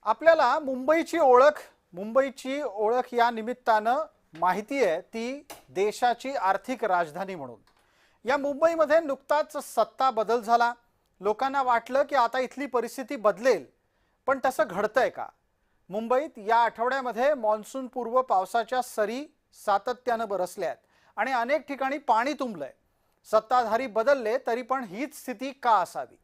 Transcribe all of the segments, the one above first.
आपल्याला मुंबईची ओळख या निमित्तानं माहिती आहे ती देशाची आर्थिक राजधानी म्हणून। या मुंबईमध्ये नुकताच सत्ता बदल झाला। लोकांना वाटलं की आता इथली परिस्थिती बदलेल, पण तसं घडतंय का? मुंबईत या आठवड्यामध्ये मान्सून पूर्व पावसाच्या सरी सातत्यानं बरसल्यात आणि अनेक ठिकाणी पाणी तुंबलंय। सत्ताधारी बदलले तरी पण हीच स्थिती का असावी?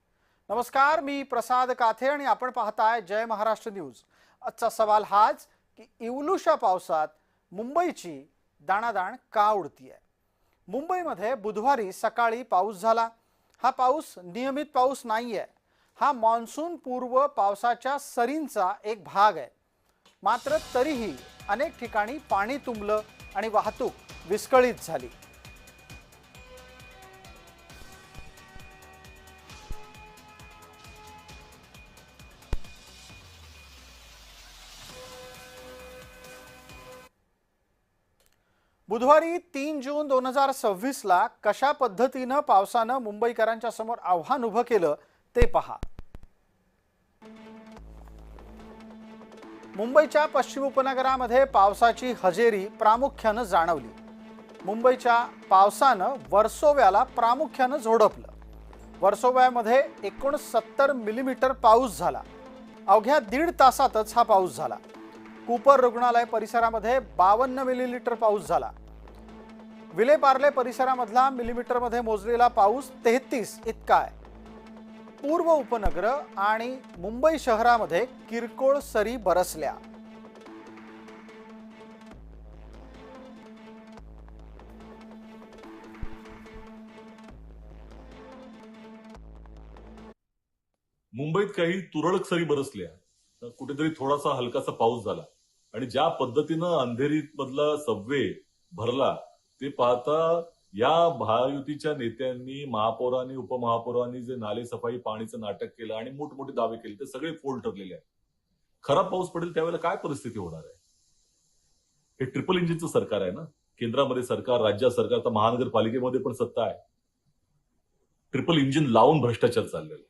नमस्कार, मी प्रसाद काथे आणि आपण पाहताय जय महाराष्ट्र न्यूज। आजचा सवाल हाच की इवलूशा पावसात मुंबईची दाणादाण का उडतीये? मुंबईमध्ये बुधवारी सकाळी पाऊस झाला। हा पाऊस नियमित पाऊस नाहीये, हा मान्सून पूर्व पावसाच्या सरींचा एक भाग आहे। मात्र तरीही अनेक ठिकाणी पाणी तुंबलं आणि वाहतूक विस्कळीत झाली। बुधवारी 3 जून 2026 ला कशा पद्धतीनं पावसानं मुंबईकरांच्या समोर आव्हान उभं केलं ते पहा। मुंबईच्या पश्चिम उपनगरामध्ये पावसाची हजेरी प्रामुख्यानं जाणवली। मुंबईच्या पावसानं वर्सोव्याला प्रामुख्यानं झोडपलं। वर्सोव्यामध्ये 69 मिलीमीटर पाऊस झाला। अवघ्या 1.5 तासातच हा पाऊस झाला। कूपर रुग्णालय परिसरामध्ये 52 मिलीमीटर पाऊस झाला। विलेपार्ले परिसरामधला मिलीमीटरमध्ये मोजलेला पाऊस 33 इतका आहे। पूर्व उपनगर आणि मुंबई शहरामध्ये किरकोळ सरी बरसल्या। मुंबईत काही तुरळक सरी बरसल्या, तर कुठेतरी थोडासा हलकासा पाऊस झाला आणि ज्या पद्धतीनं अंधेरीत मधला सबवे भरला ते पाहता या महायुतीच्या नेत्यांनी, महापौरांनी, उपमहापौरांनी जे नाले सफाई पाणीचं नाटक केलं आणि मोठमोठे दावे केले ते सगळे फोल ठरलेले आहेत। खरा पाऊस पडेल त्यावेळेला काय परिस्थिती होणार आहे? हे ट्रिपल इंजिनचं सरकार आहे ना, केंद्रामध्ये सरकार, राज्यात सरकार, तर महानगरपालिकेमध्ये पण सत्ता आहे। ट्रिपल इंजिन लावून भ्रष्टाचार चाललेला आहे।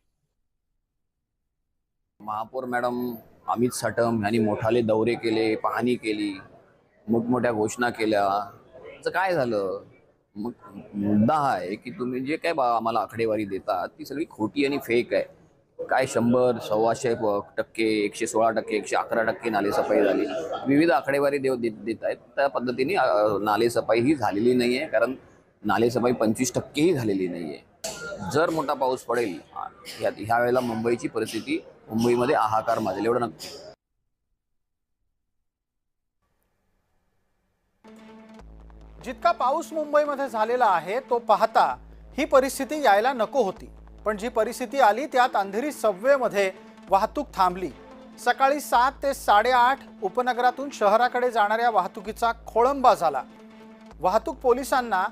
महापौर मॅडम अमित साटम यांनी मोठाले दौरे केले, पाहणी केली, मोठमोठ्या घोषणा केल्या। त्याचं काय झालं? मग मुद्दा हा आहे की तुम्ही जे काय आम्हाला आकडेवारी देतात ती सगळी खोटी आणि फेक आहे। काय 100, 125%, 116%, 111% नालेसफाई झाली, विविध आकडेवारी देत आहेत। त्या पद्धतीने नालेसफाई ही झालेली नाही आहे, कारण नालेसफाई 25% ही झालेली नाही आहे। जर मोठा पाऊस पडेल ह्या वेळेला मुंबईची परिस्थिती, मुंबईमध्ये हाहाकार माजेल, एवढं नक्की। जितका पाऊस मुंबईमध्ये झालेला आहे तो पाहता ही परिस्थिती यायला नको होती, पण जी परिस्थिती आली त्यात अंधेरी सबवेमध्ये वाहतूक थांबली। सकाळी 7 ते 8:30 उपनगरातून शहराकडे जाणाऱ्या वाहतुकीचा खोळंबा झाला। वाहतूक पोलिसांना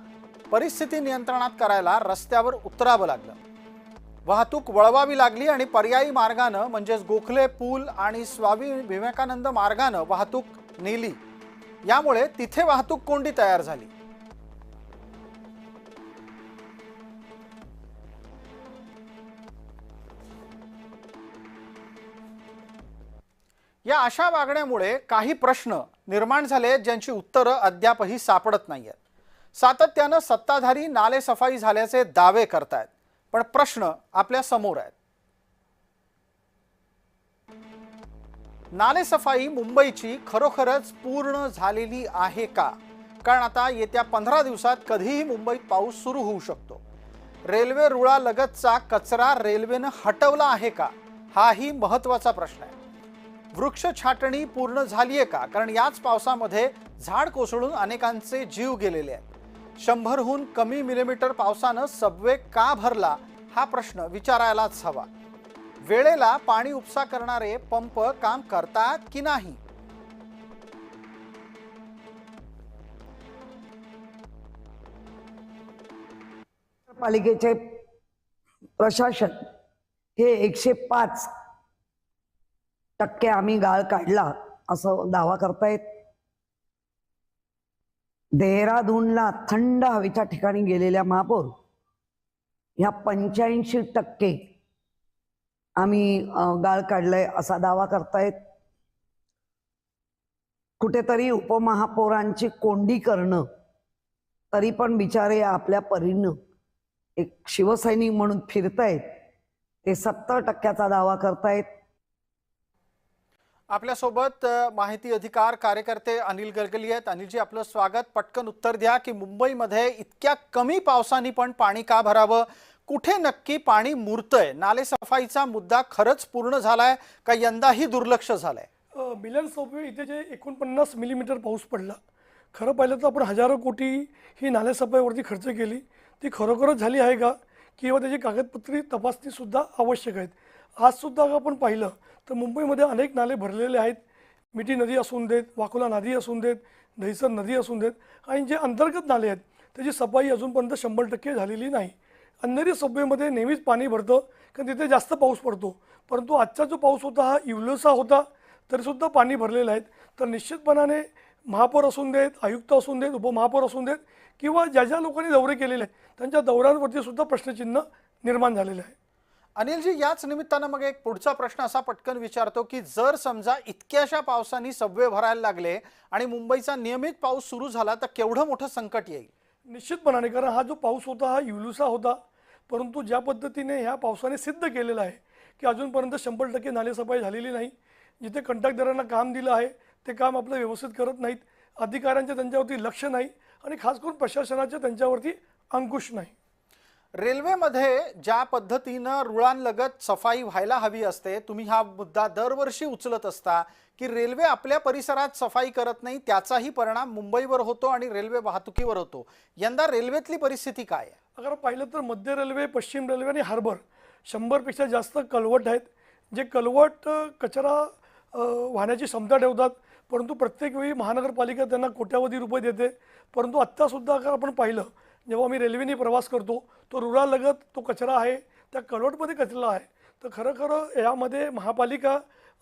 परिस्थिती नियंत्रणात करायला रस्त्यावर उतरावं लागलं। वाहतूक वळवावी लागली आणि पर्यायी मार्गानं म्हणजेच गोखले पूल आणि स्वामी विवेकानंद मार्गानं वाहतूक नेली। यामुळे तिथे वाहतूक कोंडी तयार झाली। या अशा वागण्यामुळे काही प्रश्न निर्माण झाले ज्यांची उत्तरं अद्यापही सापडत नाहीयेत। सातत्यानं सत्ताधारी नालेसफाई झाल्याचे दावे करतायत, पण प्रश्न आपल्या समोर आहेत। नालेसफाई मुंबईची खरोखरच पूर्ण झालेली आहे का? कारण आता येत्या 15 दिवसात कधीही मुंबईत पाऊस सुरू होऊ शकतो। रेल्वे रुळालगतचा कचरा रेल्वेनं हटवला आहे का? हाही महत्त्वाचा प्रश्न आहे। वृक्ष छाटणी पूर्ण झालीये का? कारण याच पावसामध्ये झाड कोसळून अनेकांचे जीव गेलेले आहेत। 100हून कमी मिलीमीटर पावसानं सबवे का भरला हा प्रश्न विचारायलाच हवा। वेळेला पाणी उपसा करणारे पंप काम करतात की नाही? पालिकेचे प्रशासन हे 105% आम्ही गाळ काढला असं दावा करतायत। देहरादूनला थंड हवेच्या ठिकाणी गेलेल्या महापौर ह्या 85% आम्ही गाळ काढलाय असा दावा करतायत. कुठेतरी उपमहापौरांची कोंडी करणं, तरी पण बिचारे आपल्या परीनं एक शिवसैनिक म्हणून फिरतायत. ते 70% दावा करतायत. आपल्यासोबत माहिती अधिकार कार्यकर्ते अनिल गलगली आहेत. अनिलजी, आपलं स्वागत. पटकन उत्तर द्या की मुंबईमध्ये इतक्या कमी पावसाने पण पाणी का भरावं? कुठे नक्की पाणी मुरतंय? नाले सफाईचा मुद्दा खरंच पूर्ण झालाय का यंदाही दुर्लक्ष झालंय? मिलन सबवे इथे जे 49 मिलीमीटर पाऊस पडला, खरं पाहिलं तर आपण हजारो कोटी ही नालेसफाईवरती खर्च केली. ती खरोखरच झाली आहे का, किंवा त्याची कागदपत्री तपासणीसुद्धा आवश्यक आहेत. आजसुद्धा आपण पाहिलं तर मुंबईमध्ये अनेक नाले भरलेले आहेत. मिठी नदी असून देत, वाकोला नदी असून देत, दहिसर नदी असून देत, आणि जे अंतर्गत नाले आहेत त्याची सफाई अजूनपर्यंत 100% झालेली नाही. अंधेरी सबवेमध्ये नेहमीच पाणी भरतं कारण तिथे जास्त पाऊस पडतो, परंतु आजचा जो पाऊस होता हा इवलसा होता, तरीसुद्धा पाणी भरलेलं आहे. तर निश्चितपणाने महापौर असून देत, आयुक्त असून देत, उपमहापौर असून देत, किंवा ज्या ज्या लोकांनी दौरे केलेले आहेत त्यांच्या दौऱ्यांवरती सुद्धा प्रश्नचिन्ह निर्माण झालेलं आहे. अनिलजी, याच निमित्तानं मग एक पुढचा प्रश्न असा पटकन विचारतो की जर समजा इतक्याशा पावसाने सबवे भरायला लागले आणि मुंबईचा नियमित पाऊस सुरू झाला तर केवढं मोठं संकट येईल? निश्चितपणाने, कारण हा जो पाऊस होता हा इवलुसा होता, परंतु ज्या पद्धतीने ह्या पावसाने सिद्ध केलेलं आहे की अजूनपर्यंत 100% नालेसफाई झालेली नाही. जिथे कंत्राटदारांना काम दिलं आहे ते काम आपलं व्यवस्थित करत नाहीत, अधिकाऱ्यांचे त्यांच्यावरती लक्ष नाही, आणि खास करून प्रशासनाचे त्यांच्यावरती अंकुश नाही. रेल्वेमध्ये ज्या पद्धतीनं रुळांलगत सफाई व्हायला हवी असते, तुम्ही हा मुद्दा दरवर्षी उचलत असता की रेल्वे आपल्या परिसरात सफाई करत नाही, त्याचाही परिणाम मुंबईवर होतो आणि रेल्वे वाहतुकीवर होतो. यंदा रेल्वेतली परिस्थिती काय आहे? अगर पाहिलं तर मध्य रेल्वे, पश्चिम रेल्वे आणि हार्बर 100पेक्षा जास्त कलवट आहेत. जे कलवट कचरा वाहण्याची क्षमता ठेवतात, परंतु प्रत्येक वेळी महानगरपालिका त्यांना कोट्यावधी रुपये देते. परंतु आत्तासुद्धा अगर आपण पाहिलं, जेव्हा मी रेल्वेने प्रवास करतो तो रुळालगत तो कचरा आहे, त्या कलवटमध्ये कचरा आहे. तर खरं यामध्ये महापालिका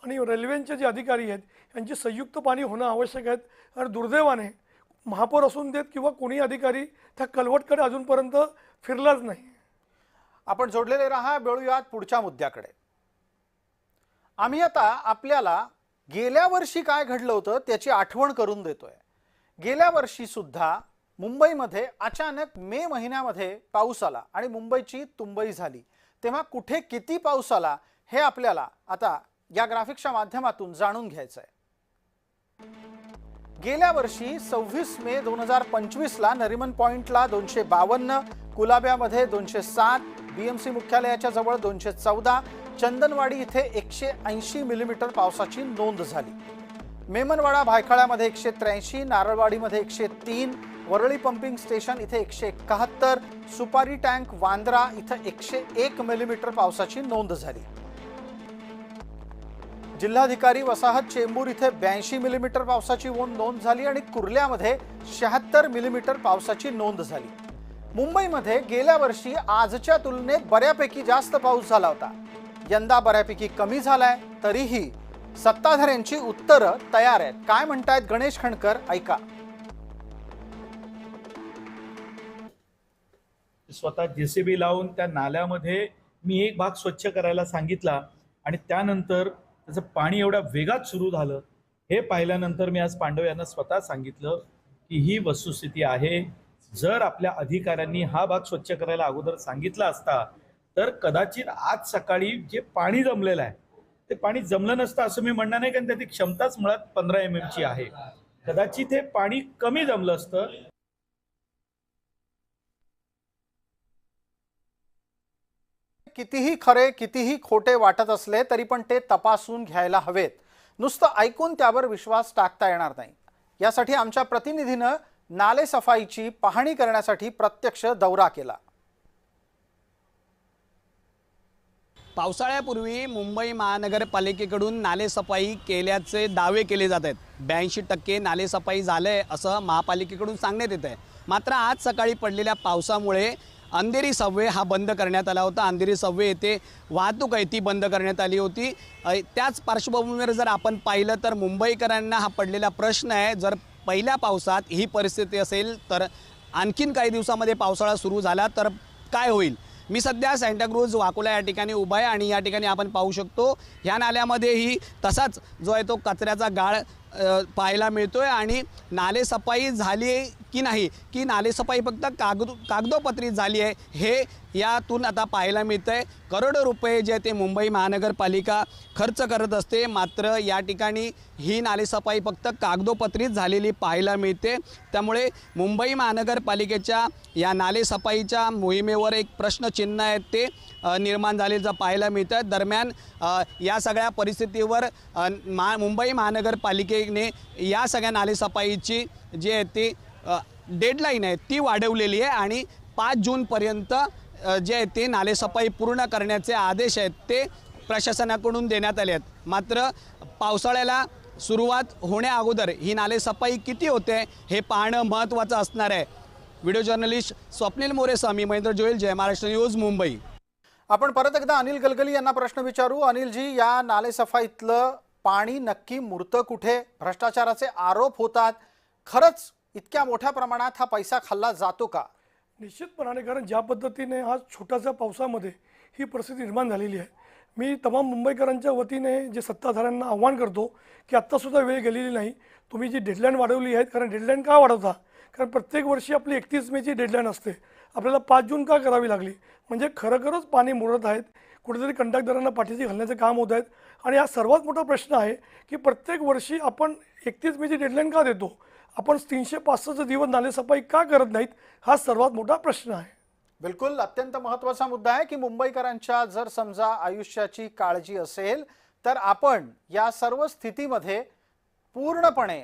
आणि रेल्वेचे जे अधिकारी आहेत यांची संयुक्त पाणी होणं आवश्यक आहे. आणि दुर्दैवाने महापौर असून देत किंवा कोणी अधिकारी त्या कलवटकडे अजूनपर्यंत फिरलाच नाही. आपण जोडलेले राहा, बोलूयात पुढच्या मुद्द्याकडे. आम्ही आता आपल्याला गेल्या वर्षी काय घडलं होतं त्याची आठवण करून देतोय. गेल्या वर्षी सुद्धा मुंबईमध्ये अचानक मे महिन्यामध्ये पाऊस आला आणि मुंबईची तुंबई झाली. तेव्हा कुठे किती पाऊस आला हे आपल्याला आता या ग्राफिक्सच्या माध्यमातून जाणून घ्यायचं आहे. गेल्या वर्षी 26 मे 2025ला नरिमन पॉइंटला 252, कुलाब्यामध्ये 207, बीएमसी मुख्यालयाच्या जवळ 214, चंदनवाडी इथे 180 मिलीमीटर पावसाची नोंद झाली. मेमनवाडा भायखळ्यामध्ये 183, नारळवाडीमध्ये 103, वरळी पंपिंग स्टेशन इथे 171, सुपारी टँक वांद्रा इथं 101 मिलीमीटर पावसाची नोंद झाली. जिल्हाधिकारी वसाहत चेंबूर इथे 82 मिलीमीटर पावसाची नोंद झाली आणि कुर्ल्यामध्ये 76 मिलीमीटर पावसाची नोंद झाली. मुंबईमध्ये गेल्या वर्षी आजच्या तुलनेत बऱ्यापैकी जास्त पाऊस झाला होता. यंदा बऱ्यापैकी कमी झालाय, तरीही सत्ताधाऱ्यांची उत्तरं तयार आहेत. काय म्हणतायत गणेश खणकर, ऐका. स्वतः जेसीबी लावून त्या नाल्यामध्ये मी एक भाग स्वच्छ करायला सांगितला, आणि त्यानंतर त्याचं पाणी एवढ्या वेगात सुरू झालं हे पाहिल्यानंतर मी आज पांडव यांना स्वतः सांगितलं की ही वस्तुस्थिती आहे. जर आपल्या अधिकाऱ्यांनी हा भाग स्वच्छ करायला अगोदर सांगितला असता तर कदाचित आज सकाळी जे पाणी जमलेलं आहे ते पाणी जमलं नसतं असं मी म्हणणार नाही, कारण त्याची क्षमताच मुळात 15 MM ची आहे. कदाचित हे पाणी कमी जमलं असतं. कितीही खरे कितीही खोटे वाटत असले तरी पण ते तपासून घ्यायला हवेत. नुसतं ऐकून त्यावर विश्वास टाकता येणार नाही. यासाठी आमच्या प्रतिनिधीनं नाले सफाईची पाहणी करण्यासाठी प्रत्यक्ष दौरा केला. पावसाळ्यापूर्वी मुंबई महानगरपालिकेकडून नालेसफाई केल्याचे दावे केले जात आहेत. 82% नालेसफाई झाले असं महापालिकेकडून सांगण्यात येत आहे. मात्र आज सकाळी पडलेल्या पावसामुळे अंधेरी सबवे हा बंद करण्यात आला होता. अंधेरी सबवे येथे वाहतूक आहे ती बंद करण्यात आली होती. त्याच पार्श्वभूमीवर जर आपण पाहिलं तर मुंबईकरांना हा पडलेला प्रश्न आहे, जर पहिल्या पावसात ही परिस्थिती असेल तर आणखीन काही दिवसामध्ये पावसाळा सुरू झाला तर काय होईल. मी सध्या सँटाक्रूज वाकोला या ठिकाणी उभा आहे आणि या ठिकाणी आपण पाहू शकतो ह्या नाल्यामध्येही तसाच जो आहे तो कचऱ्याचा गाळ पाहायला मिळतोय आणि नालेसफाई झाली आहे की नाही, की नालेसफाई फक्त कागदोपत्री झाली आहे हे यातून आता पाहायला मिळतं आहे. करोडो रुपये जे ते मुंबई महानगरपालिका खर्च करत असते, मात्र या ठिकाणी ही नालेसफाई फक्त कागदोपत्रीच झालेली पाहायला मिळते. त्यामुळे मुंबई महानगरपालिकेच्या या नालेसफाईच्या मोहिमेवर एक प्रश्नचिन्ह आहे ते निर्माण झालेलं पाहायला मिळतं. दरम्यान या सगळ्या परिस्थितीवर मुंबई महानगरपालिकेने या सगळ्या नालेसफाईची जी आहे ती डेडलाईन आहे ती वाढवलेली आहे आणि 5 जूनपर्यंत जे आहे ते नालेसफाई पूर्ण करण्याचे आदेश आहेत ते प्रशासनाकडून देण्यात आले आहेत. मात्र पावसाळ्याला सुरुवात होण्या अगोदर ही नालेसफाई किती होते हे पाहणं महत्त्वाचं असणार आहे. व्हिडिओ जर्नलिस्ट स्वप्नील मोरेसह मी महेंद्र जोयल, जय महाराष्ट्र न्यूज, मुंबई. आपण परत एकदा अनिल गलगली यांना प्रश्न विचारू. अनिलजी, या नालेसफाईतलं पाणी नक्की मुरतं कुठे? भ्रष्टाचाराचे आरोप होतात, खरंच इतक्या मोठ्या प्रमाणात हा पैसा खाल्ला जातो का? निश्चितपणाने, कारण ज्या पद्धतीने आज छोट्याशा पावसामध्ये ही परिस्थिती निर्माण झालेली आहे, मी तमाम मुंबईकरांच्या वतीने जे सत्ताधाऱ्यांना आव्हान करतो की आत्तासुद्धा वेळ गेलेली नाही. तुम्ही जी डेडलाईन वाढवली आहे, कारण डेडलाईन का वाढवता? कारण प्रत्येक वर्षी आपली 31 मेची डेडलाईन असते, आपल्याला 5 जून का करावी लागली? म्हणजे खरोखरच पाणी मुरत आहेत, कुठेतरी कंडक्टरांना पाठीशी घालण्याचं काम होत आहेत. आणि हा सर्वात मोठा प्रश्न आहे की प्रत्येक वर्षी आपण 31 मेची डेडलाईन का देतो? आपण 365 दिवस नालेसफाई का करत नाहीत? हा सर्वात मोठा प्रश्न आहे. बिलकुल, अत्यंत महत्त्वाचा मुद्दा आहे की मुंबईकरांच्या जर समजा आयुष्याची काळजी असेल तर आपण या सर्व स्थितीमध्ये पूर्णपणे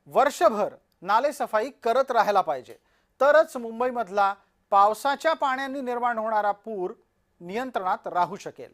वर्षभर नालेसफाई करत राहायला पाहिजे. तरच मुंबईमधला पावसाच्या पाण्याने निर्माण होणारा पूर नियंत्रणात राहू शकेल.